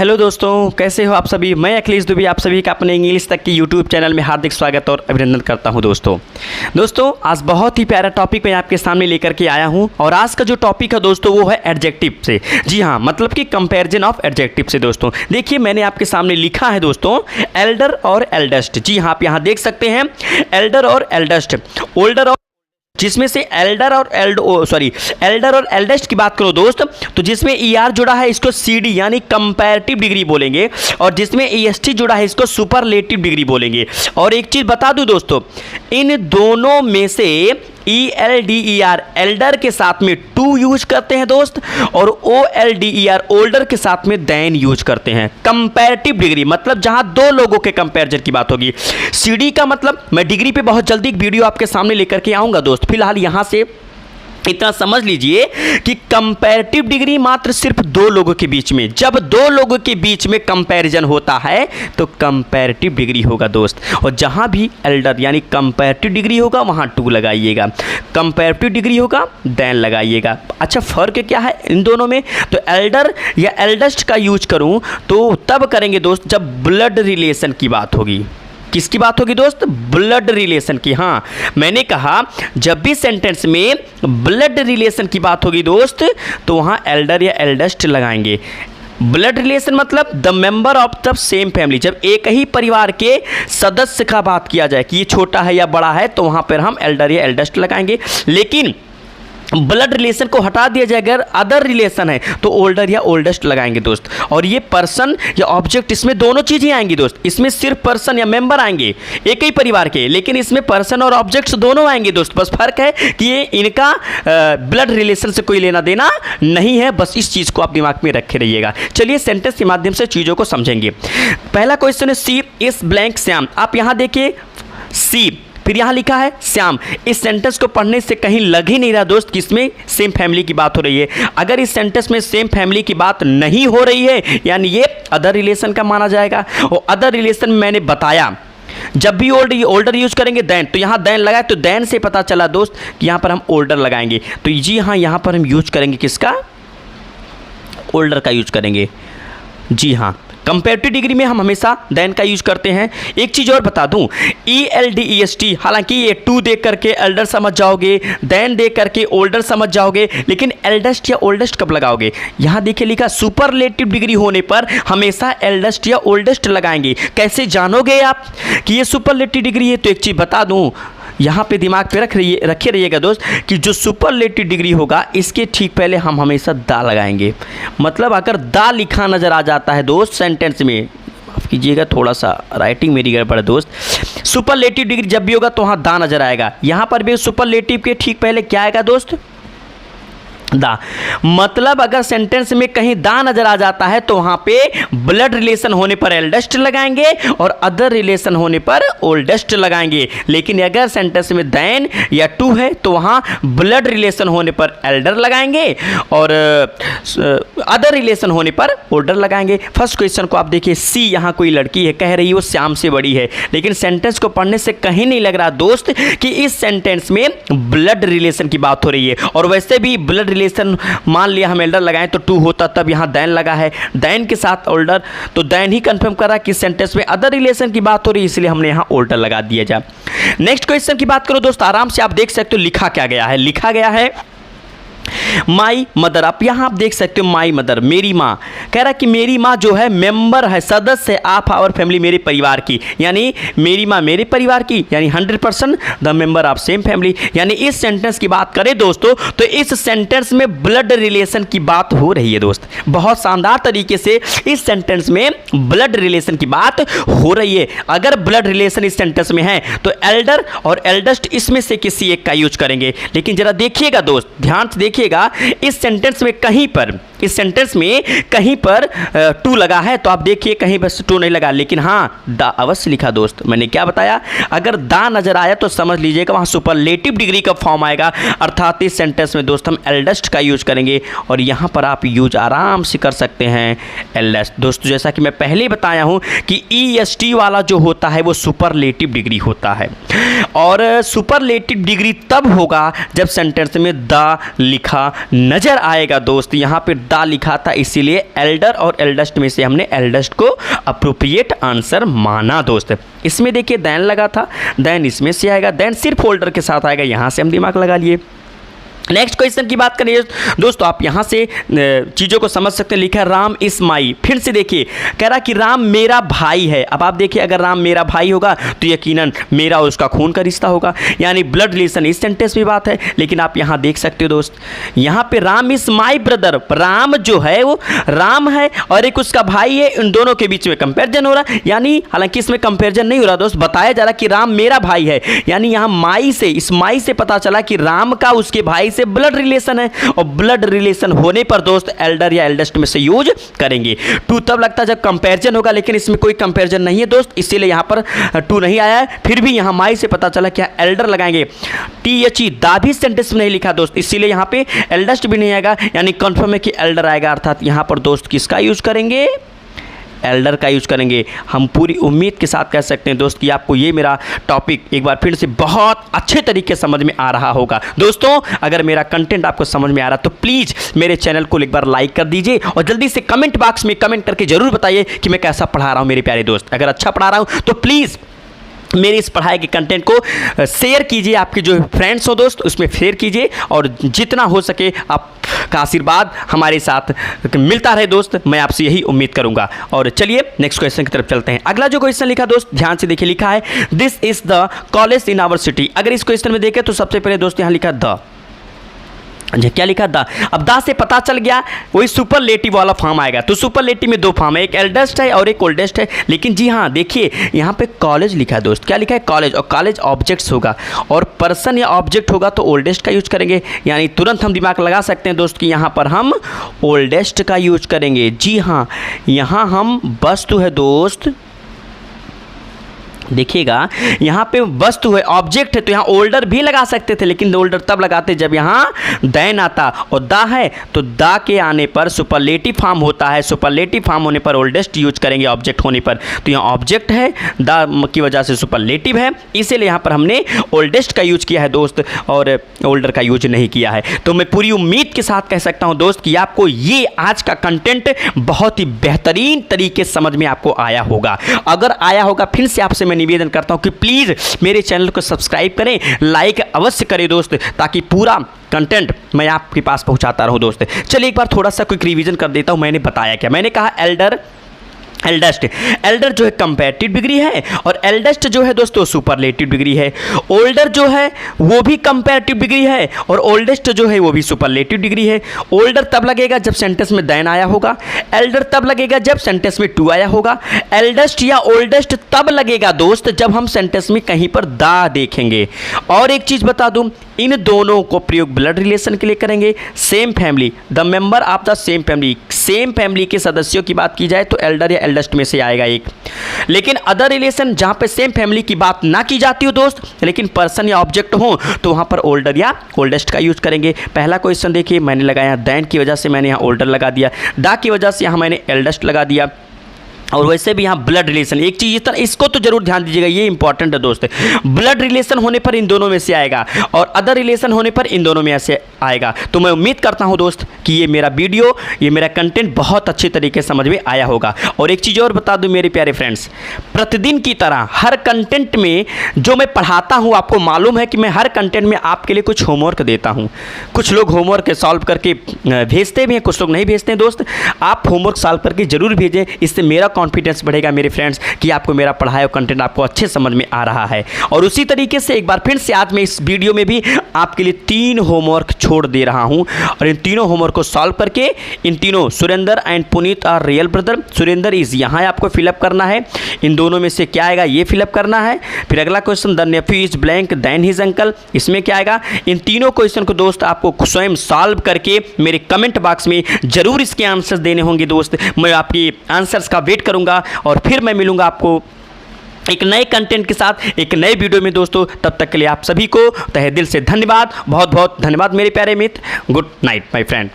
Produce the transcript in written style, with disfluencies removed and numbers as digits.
Hello दोस्तों, कैसे हो आप सभी। मैं अखिलेश दुबे आप सभी का अपने इंग्लिश तक की यूट्यूब चैनल में हार्दिक स्वागत और अभिनंदन करता हूं। दोस्तों आज बहुत ही प्यारा टॉपिक मैं आपके सामने लेकर के आया हूं और आज का जो टॉपिक है दोस्तों वो है एडजेक्टिव से। जी हाँ, मतलब कि कंपैरिजन ऑफ एडजेक्टिव से। दोस्तों देखिए, मैंने आपके सामने लिखा है दोस्तों एल्डर और एल्डेस्ट। जी हाँ, आप यहाँ देख सकते हैं एल्डर और एल्डेस्ट। ओल्डर और जिसमें से एल्डर और एल्डेस्ट की बात करो दोस्त, तो जिसमें ER जुड़ा है इसको CD यानी कंपैरेटिव डिग्री बोलेंगे, और जिसमें EST जुड़ा है इसको सुपरलेटिव डिग्री बोलेंगे। और एक चीज बता दूं दोस्तों, इन दोनों में से ELDER एल्डर के साथ में टू यूज करते हैं दोस्त, और OLDER ओल्डर के साथ में देन यूज करते हैं। कंपैरेटिव डिग्री मतलब जहां दो लोगों के कंपैरिजन की बात होगी। CD का मतलब, मैं डिग्री पे बहुत जल्दी एक वीडियो आपके सामने लेकर के आऊंगा दोस्त। फिलहाल यहां से इतना समझ लीजिए कि कंपैरेटिव डिग्री मात्र सिर्फ दो लोगों के बीच में, जब दो लोगों के बीच में कंपैरिजन होता है तो कंपैरेटिव डिग्री होगा दोस्त। और जहां भी एल्डर यानी कंपैरेटिव डिग्री होगा वहां टू लगाइएगा, कंपैरेटिव डिग्री होगा देन लगाइएगा। अच्छा, फर्क क्या है इन दोनों में? तो एल्डर या एल्डेस्ट का यूज करूं तो तब करेंगे दोस्त जब ब्लड रिलेशन की बात होगी। किसकी बात होगी दोस्त? ब्लड रिलेशन की। हाँ, मैंने कहा जब भी सेंटेंस में ब्लड रिलेशन की बात होगी दोस्त तो वहाँ एल्डर या एल्डेस्ट लगाएंगे। ब्लड रिलेशन मतलब the member of the same family, जब एक ही परिवार के सदस्य का बात किया जाए कि ये छोटा है या बड़ा है तो वहाँ पर हम एल्डर या एल्डेस्ट लगाएंगे। लेकिन ब्लड रिलेशन को हटा दिया जाए, अगर अदर रिलेशन है तो ओल्डर या ओल्डेस्ट लगाएंगे दोस्त। और ये पर्सन या ऑब्जेक्ट, इसमें दोनों चीज़ें आएंगी दोस्त। इसमें सिर्फ पर्सन या मेंबर आएंगे एक ही परिवार के, लेकिन इसमें पर्सन और ऑब्जेक्ट्स दोनों आएंगे दोस्त। बस फर्क है कि ये इनका ब्लड रिलेशन से कोई लेना देना नहीं है। बस इस चीज़ को आप दिमाग में रखे रहिएगा। चलिए सेंटेंस के माध्यम से चीज़ों को समझेंगे। पहला क्वेश्चन है सी इस ब्लैंक श्याम। आप यहाँ देखिए सी, फिर यहाँ लिखा है श्याम। इस सेंटेंस को पढ़ने से कहीं लग ही नहीं रहा दोस्त कि इसमें सेम फैमिली की बात हो रही है। अगर इस सेंटेंस में सेम फैमिली की बात नहीं हो रही है यानी ये अदर रिलेशन का माना जाएगा। और अदर रिलेशन में मैंने बताया जब भी ओल्डर यूज करेंगे देन, तो यहाँ देन लगाए तो देन से पता चला दोस्त कि यहाँ पर हम ओल्डर लगाएंगे। तो जी हाँ, यहाँ पर हम यूज करेंगे किसका? ओल्डर का यूज करेंगे। जी हाँ, कंपैरेटिव डिग्री में हम हमेशा देन का यूज करते हैं। एक चीज़ और बता दूं, ELDEST, हालांकि ये टू देख करके एल्डर समझ जाओगे, देन देख करके ओल्डर समझ जाओगे, लेकिन एल्डेस्ट या ओल्डेस्ट कब लगाओगे? यहाँ देखिए लिखा सुपरलेटिव डिग्री होने पर हमेशा एल्डेस्ट या ओल्डेस्ट लगाएंगे। कैसे जानोगे आप कि ये सुपरलेटिव डिग्री है? तो एक चीज़ बता दूँ, यहाँ पे दिमाग पे रखे रहिएगा दोस्त कि जो सुपरलेटिव डिग्री होगा इसके ठीक पहले हम हमेशा दा लगाएंगे। मतलब अगर दा लिखा नज़र आ जाता है दोस्त सेंटेंस में, माफ़ कीजिएगा थोड़ा सा राइटिंग मेरी गड़बड़ है दोस्त, सुपरलेटिव डिग्री जब भी होगा तो वहाँ दा नज़र आएगा। यहाँ पर भी सुपरलेटिव के ठीक पहले क्या आएगा दोस्त? दा। मतलब अगर सेंटेंस में कहीं दा नजर आ जाता है तो वहां पे ब्लड रिलेशन होने पर एल्डेस्ट लगाएंगे और अदर रिलेशन होने पर ओल्डेस्ट लगाएंगे। लेकिन अगर सेंटेंस में देन या टू है तो वहां ब्लड रिलेशन होने पर एल्डर लगाएंगे और अदर रिलेशन होने पर ओल्डर लगाएंगे। फर्स्ट क्वेश्चन को आप देखिए, सी यहाँ कोई लड़की है, कह रही है वो श्याम से बड़ी है, लेकिन सेंटेंस को पढ़ने से कहीं नहीं लग रहा दोस्त कि इस सेंटेंस में ब्लड रिलेशन की बात हो रही है। और वैसे भी ब्लड रिलेशन मान लिया हम एल्डर लगाएं तो टू होता, तब यहां देन लगा है, देन के साथ ओल्डर, तो देन ही कंफर्म करा कि सेंटेंस में अदर रिलेशन की बात हो रही है, इसलिए हमने यहां ओल्डर लगा दिया जाए। नेक्स्ट क्वेश्चन की बात करो दोस्त, आराम से आप देख सकते हो लिखा क्या गया है। लिखा गया है माई मदर। आप यहां आप देख सकते हो माई मदर, मेरी माँ। कह रहा कि मेरी माँ जो है मेंबर है, सदस्य ऑफ आवर फैमिली, मेरे परिवार की, यानी मेरी माँ मेरे परिवार की, यानी 100% the member of same family. यानी इस सेंटेंस की बात करें दोस्तों तो इस सेंटेंस में ब्लड रिलेशन की बात हो रही है दोस्त। बहुत शानदार तरीके से इस सेंटेंस में ब्लड रिलेशन की बात हो रही है। अगर ब्लड रिलेशन इस सेंटेंस में है तो एल्डर और एल्डेस्ट इसमें से किसी एक का यूज करेंगे। लेकिन जरा देखिएगा दोस्त, ध्यान से देखिएगा, इस सेंटेंस में कहीं पर, इस सेंटेंस में कहीं पर टू लगा है तो आप देखिए कहीं बस टू नहीं लगा, लेकिन हाँ दा अवश्य लिखा दोस्त। मैंने क्या बताया, अगर दा नजर आया तो समझ लीजिएगा वहाँ सुपरलेटिव डिग्री का फॉर्म आएगा, अर्थात इस सेंटेंस में दोस्त हम एल्डेस्ट का यूज करेंगे। और यहाँ पर आप यूज आराम से कर सकते हैं एल्डेस्ट। दोस्तों जैसा कि मैं पहले ही बताया हूँ कि EST वाला जो होता है वो सुपरलेटिव डिग्री होता है, और सुपरलेटिव डिग्री तब होगा जब सेंटेंस में दा लिखा लिखा नजर आएगा दोस्त। यहाँ पे दा लिखा था, इसीलिए एल्डर और एल्डेस्ट में से हमने एल्डेस्ट को अप्रोप्रिएट आंसर माना दोस्त। इसमें देखिए देन लगा था, देन इसमें से आएगा, देन सिर्फ होल्डर के साथ आएगा, यहाँ से हम दिमाग लगा लिए। नेक्स्ट क्वेश्चन की बात करें दोस्तों, आप यहाँ से चीज़ों को समझ सकते हैं। लिखा है राम इज माई, फिर से देखिए कह रहा कि राम मेरा भाई है। अब आप देखिए अगर राम मेरा भाई होगा तो यकीनन मेरा और उसका खून का रिश्ता होगा, यानी ब्लड रिलेशन इस सेंटेंस में बात है। लेकिन आप यहाँ देख सकते हो दोस्त, यहाँ पे Ram is my brother, Ram जो है वो राम है और एक उसका भाई है, इन दोनों के बीच में कंपेरिजन हो रहा है। यानी हालांकि इसमें कंपेरिजन नहीं हो रहा दोस्त, बताया जा रहा कि राम मेरा भाई है, यानी यहाँ माई से, इस माई से पता चला कि राम का उसके भाई से ब्लड रिलेशन है, और ब्लड रिलेशन होने पर दोस्त एल्डर या एल्डेस्ट में से यूज करेंगे। टू तब लगता है जब कंपैरिजन होगा, लेकिन इसमें कोई कंपैरिजन नहीं है दोस्त, इसीलिए यहां पर टू नहीं आया है। फिर भी यहां माई से पता चला क्या एल्डर लगाएंगे। THE दा भी सेंटेंस में नहीं लिखा दोस्त, इसीलिए यहां पे एल्डेस्ट भी नहीं आएगा, यानी कंफर्म है कि एल्डर आएगा। अर्थात यहां पर दोस्त किसका यूज करेंगे, एल्डर का यूज करेंगे। हम पूरी उम्मीद के साथ कह सकते हैं दोस्त कि आपको ये मेरा टॉपिक एक बार फिर से बहुत अच्छे तरीके से समझ में आ रहा होगा। दोस्तों अगर मेरा कंटेंट आपको समझ में आ रहा तो प्लीज़ मेरे चैनल को एक बार लाइक कर दीजिए और जल्दी से कमेंट बॉक्स में कमेंट करके जरूर बताइए कि मैं कैसा पढ़ा रहा हूँ मेरे प्यारे दोस्त। अगर अच्छा पढ़ा रहा हूँ तो प्लीज़ मेरे इस पढ़ाई के कंटेंट को शेयर कीजिए, आपके जो फ्रेंड्स हो दोस्त उसमें शेयर कीजिए, और जितना हो सके आपका आशीर्वाद हमारे साथ मिलता रहे दोस्त, मैं आपसे यही उम्मीद करूंगा। और चलिए नेक्स्ट क्वेश्चन की तरफ चलते हैं। अगला जो क्वेश्चन लिखा दोस्त ध्यान से देखिए, लिखा है this is the college in our city. अगर इस क्वेश्चन में देखें तो सबसे पहले दोस्त यहाँ लिखा द, क्या लिखा दा। अब दा से पता चल गया वही सुपरलेटिव वाला फॉर्म आएगा। तो सुपरलेटिव में दो फॉर्म है, एक एल्डेस्ट है और एक ओल्डेस्ट है। लेकिन जी हाँ देखिए यहाँ पे कॉलेज लिखा है दोस्त, क्या लिखा है कॉलेज, और कॉलेज ऑब्जेक्ट्स होगा और पर्सन या ऑब्जेक्ट होगा तो ओल्डेस्ट का यूज करेंगे। यानी तुरंत हम दिमाग लगा सकते हैं दोस्त कि यहाँ पर हम ओल्डेस्ट का यूज करेंगे। जी हाँ यहाँ हम वस्तु है दोस्त, देखिएगा यहाँ पे वस्तु है ऑब्जेक्ट है तो यहाँ ओल्डर भी लगा सकते थे, लेकिन ओल्डर तब लगाते जब यहाँ देन आता, और दा है तो दा के आने पर सुपरलेटिव फॉर्म होता है, सुपरलेटिव फॉर्म होने पर ओल्डेस्ट यूज करेंगे ऑब्जेक्ट होने पर। तो यहाँ ऑब्जेक्ट है, दा की वजह से सुपरलेटिव है, इसीलिए यहाँ पर हमने ओल्डेस्ट का यूज किया है दोस्त और ओल्डर का यूज नहीं किया है। तो मैं पूरी उम्मीद के साथ कह सकता हूँ दोस्त कि आपको ये आज का कंटेंट बहुत ही बेहतरीन तरीके से समझ में आपको आया होगा। अगर आया होगा फिर से आपसे मैं निवेदन करता हूं कि प्लीज मेरे चैनल को सब्सक्राइब करें, लाइक अवश्य करें दोस्त, ताकि पूरा कंटेंट मैं आपके पास पहुंचाता रहूं दोस्त। चलिए एक बार थोड़ा सा क्विक रिवीजन कर देता हूं। मैंने बताया क्या, मैंने कहा एल्डर एल्डेस्ट, एल्डर जो है कंपैरेटिव डिग्री है और एल्डेस्ट जो है दोस्तों सुपरलेटिव डिग्री है। ओल्डर जो है वो भी कंपैरेटिव डिग्री है और ओल्डेस्ट जो है वो भी सुपरलेटिव डिग्री है। ओल्डर तब लगेगा जब सेंटेंस में देन आया होगा, एल्डर तब लगेगा जब सेंटेंस में टू आया होगा, एल्डेस्ट या ओल्डेस्ट तब लगेगा दोस्त जब हम सेंटेंस में कहीं पर दा देखेंगे। और एक चीज बता दूं, इन दोनों को प्रयोग ब्लड रिलेशन के लिए करेंगे। Same family, the member of the same family, same family के सदस्यों की बात की जाए तो एल्डर या एल्डेस्ट में से आएगा एक। लेकिन अदर रिलेशन जहां पे सेम फैमिली की बात ना की जाती हो दोस्त, लेकिन पर्सन या ऑब्जेक्ट हो तो वहां पर ओल्डर या ओल्डेस्ट का यूज करेंगे। पहला क्वेश्चन देखिए, मैंने लगाया देन की वजह से मैंने यहाँ ओल्डर लगा दिया, दा की वजह से यहाँ मैंने एल्डेस्ट लगा दिया। और वैसे भी यहाँ ब्लड रिलेशन, एक चीज़ इस तरह इसको तो जरूर ध्यान दीजिएगा, ये इंपॉर्टेंट है दोस्त। ब्लड रिलेशन होने पर इन दोनों में से आएगा और अदर रिलेशन होने पर इन दोनों में से आएगा। तो मैं उम्मीद करता हूँ दोस्त कि ये मेरा वीडियो, ये मेरा कंटेंट बहुत अच्छे तरीके से समझ में आया होगा। और एक चीज़ और बता दूँ मेरे प्यारे फ्रेंड्स, प्रतिदिन की तरह हर कंटेंट में जो मैं पढ़ाता हूँ, आपको मालूम है कि मैं हर कंटेंट में आपके लिए कुछ होमवर्क देता हूँ। कुछ लोग होमवर्क सॉल्व करके भेजते भी हैं, कुछ लोग नहीं भेजते हैं दोस्त। आप होमवर्क सॉल्व करके जरूर भेजें, इससे मेरा कॉन्फिडेंस बढ़ेगा मेरे फ्रेंड्स कि आपको मेरा पढ़ाया हुआ कंटेंट आपको अच्छे समझ में आ रहा है। और उसी तरीके से एक बार फिर से आज मैं इस वीडियो में भी आपके लिए 3 होमवर्क छोड़ दे रहा हूं और इन तीनों होमवर्क को सॉल्व करके इन तीनों Surendra and Puneet are real brother, Surendra is यहाँ आपको फिलअप करना है, इन दोनों में से क्या आएगा ये फिलअप करना है। फिर अगला question the nephew is blank than his uncle, इसमें क्या आएगा। इन तीनों क्वेश्चन को दोस्त आपको स्वयं सॉल्व करके मेरे कमेंट बॉक्स में जरूर इसके आंसर्स देने होंगे दोस्त। मैं आपकी आंसर्स का वेट करूंगा और फिर मैं मिलूंगा आपको एक नए कंटेंट के साथ एक नए वीडियो में दोस्तों। तब तक के लिए आप सभी को तहे दिल से धन्यवाद, बहुत बहुत धन्यवाद मेरे प्यारे मित्र। Good night my friend.